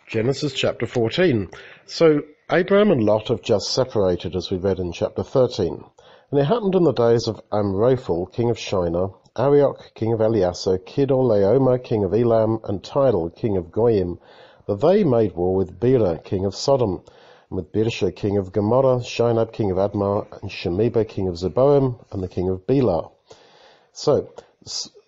Genesis chapter 14. So Abraham and Lot have just separated, as we read in chapter 13. And it happened in the days of Amraphel, king of Shinar, Arioch, king of Eliezer, Kedorlaomer, king of Elam, and Tidal, king of Goyim, that they made war with Bera, king of Sodom, and with Birsha, king of Gomorrah, Shinab, king of Admah, and Shemeba, king of Zeboim, and the king of Bela. So,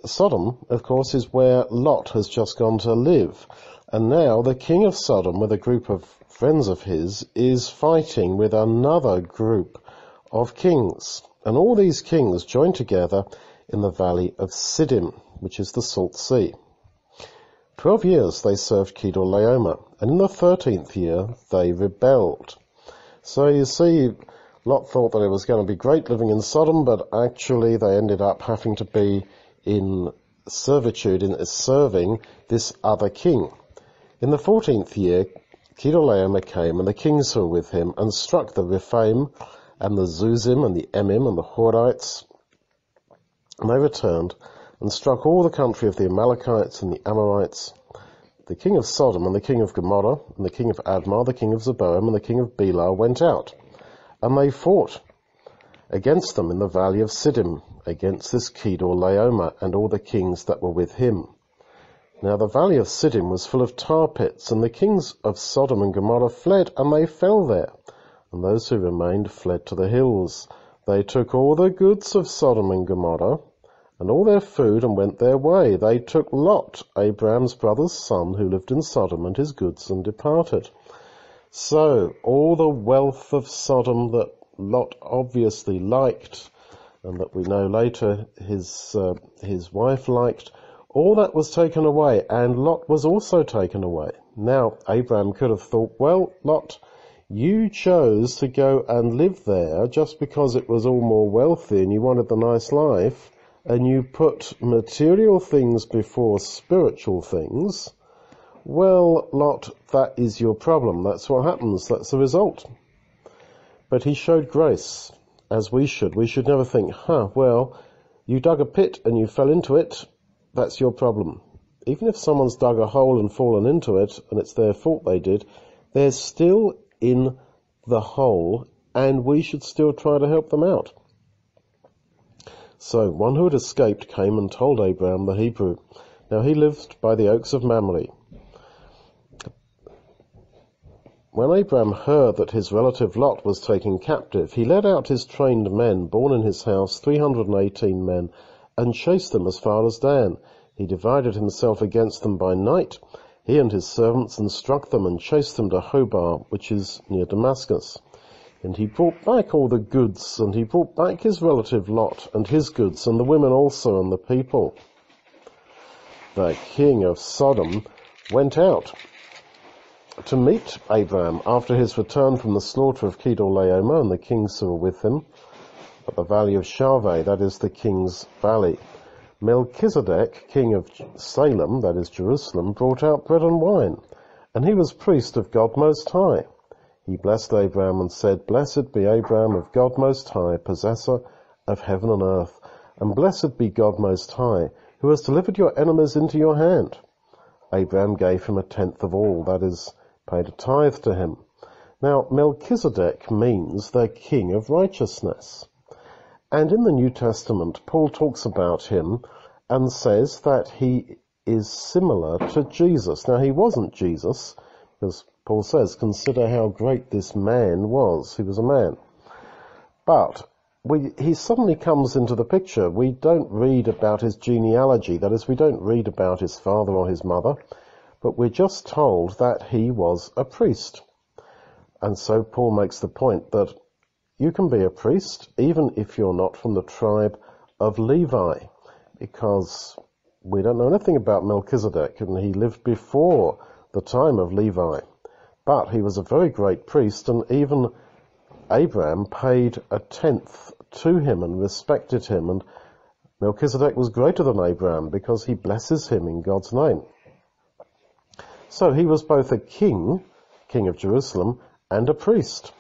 Sodom, of course, is where Lot has just gone to live. And now the king of Sodom, with a group of friends of his, is fighting with another group of kings. And all these kings join together in the valley of Siddim, which is the Salt Sea. 12 years they served Kedorlaomer, and in the 13th year they rebelled. So you see, Lot thought that it was going to be great living in Sodom, but actually they ended up having to be in servitude, in serving this other king. In the 14th year, Kedorlaomer came, and the kings who were with him, and struck the Rephaim, and the Zuzim, and the Emim, and the Horites. And they returned, and struck all the country of the Amalekites and the Amorites. The king of Sodom, and the king of Gomorrah, and the king of Admah, the king of Zeboim, and the king of Bela went out. And they fought against them in the valley of Siddim, against this Kedorlaomer, and all the kings that were with him. Now the valley of Siddim was full of tar pits, and the kings of Sodom and Gomorrah fled, and they fell there. And those who remained fled to the hills. They took all the goods of Sodom and Gomorrah, and all their food, and went their way. They took Lot, Abraham's brother's son, who lived in Sodom, and his goods, and departed. So all the wealth of Sodom that Lot obviously liked, and that we know later his wife liked, all that was taken away, and Lot was also taken away. Now, Abraham could have thought, well, Lot, you chose to go and live there just because it was all more wealthy and you wanted the nice life, and you put material things before spiritual things. Well, Lot, that is your problem. That's what happens. That's the result. But he showed grace, as we should. We should never think, well, you dug a pit and you fell into it. That's your problem. Even if someone's dug a hole and fallen into it, and it's their fault they did, they're still in the hole, and we should still try to help them out. So one who had escaped came and told Abraham the Hebrew. Now he lived by the oaks of Mamre. When Abraham heard that his relative Lot was taken captive, he led out his trained men, born in his house, 318 men, and chased them as far as Dan. He divided himself against them by night, he and his servants, and struck them and chased them to Hobah, which is near Damascus. And he brought back all the goods, and he brought back his relative Lot, and his goods, and the women also, and the people. The king of Sodom went out to meet Abraham after his return from the slaughter of Kedorlaomer and the kings who were with him, at the valley of Shaveh, that is the king's valley. Melchizedek, king of Salem, that is Jerusalem, brought out bread and wine, and he was priest of God Most High. He blessed Abraham and said, Blessed be Abraham of God Most High, possessor of heaven and earth, and blessed be God Most High, who has delivered your enemies into your hand. Abraham gave him 1/10 of all, that is, paid a tithe to him. Now, Melchizedek means the king of righteousness. And in the New Testament, Paul talks about him and says that he is similar to Jesus. Now, he wasn't Jesus, because Paul says, consider how great this man was. He was a man. But he suddenly comes into the picture. We don't read about his genealogy. That is, we don't read about his father or his mother, but we're just told that he was a priest. And so Paul makes the point that you can be a priest even if you're not from the tribe of Levi, because we don't know anything about Melchizedek, and he lived before the time of Levi. But he was a very great priest, and even Abraham paid 1/10 to him and respected him, and Melchizedek was greater than Abraham because he blesses him in God's name. So he was both a king of Jerusalem, and a priest.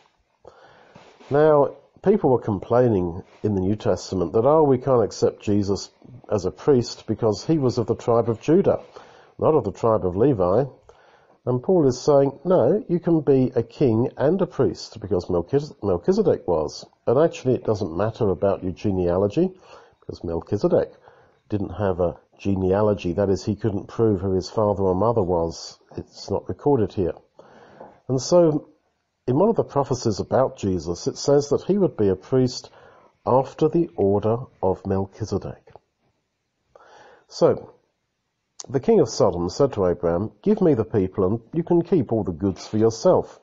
Now, people were complaining in the New Testament that, we can't accept Jesus as a priest because he was of the tribe of Judah, not of the tribe of Levi. And Paul is saying, no, you can be a king and a priest, because Melchizedek was. And actually it doesn't matter about your genealogy, because Melchizedek didn't have a genealogy. That is, he couldn't prove who his father or mother was. It's not recorded here. And so, in one of the prophecies about Jesus, it says that he would be a priest after the order of Melchizedek. So, the king of Sodom said to Abraham, give me the people and you can keep all the goods for yourself.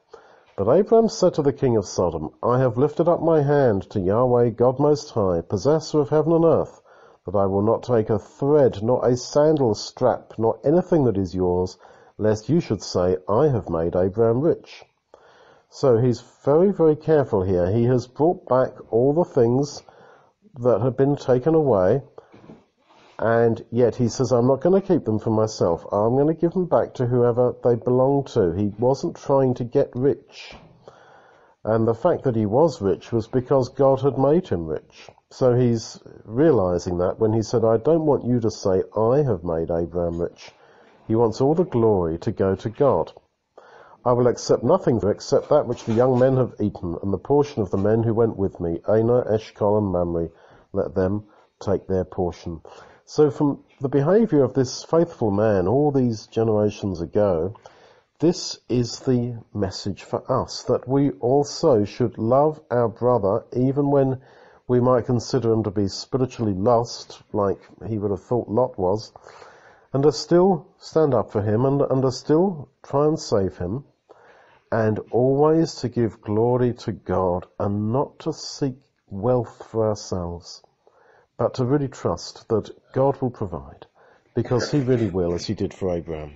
But Abraham said to the king of Sodom, I have lifted up my hand to Yahweh God Most High, possessor of heaven and earth, that I will not take a thread, nor a sandal strap, nor anything that is yours, lest you should say, I have made Abraham rich. So he's very, very careful here. He has brought back all the things that had been taken away, and yet he says, I'm not going to keep them for myself. I'm going to give them back to whoever they belong to. He wasn't trying to get rich. And the fact that he was rich was because God had made him rich. So he's realizing that when he said, I don't want you to say, I have made Abraham rich. He wants all the glory to go to God. I will accept nothing except that which the young men have eaten, and the portion of the men who went with me, Aner, Eshcol, and Mamre, let them take their portion. So from the behavior of this faithful man all these generations ago, this is the message for us, that we also should love our brother even when we might consider him to be spiritually lost, like he would have thought Lot was, and to still stand up for him and to still try and save him, and always to give glory to God and not to seek wealth for ourselves, but to really trust that God will provide, because he really will, as he did for Abraham.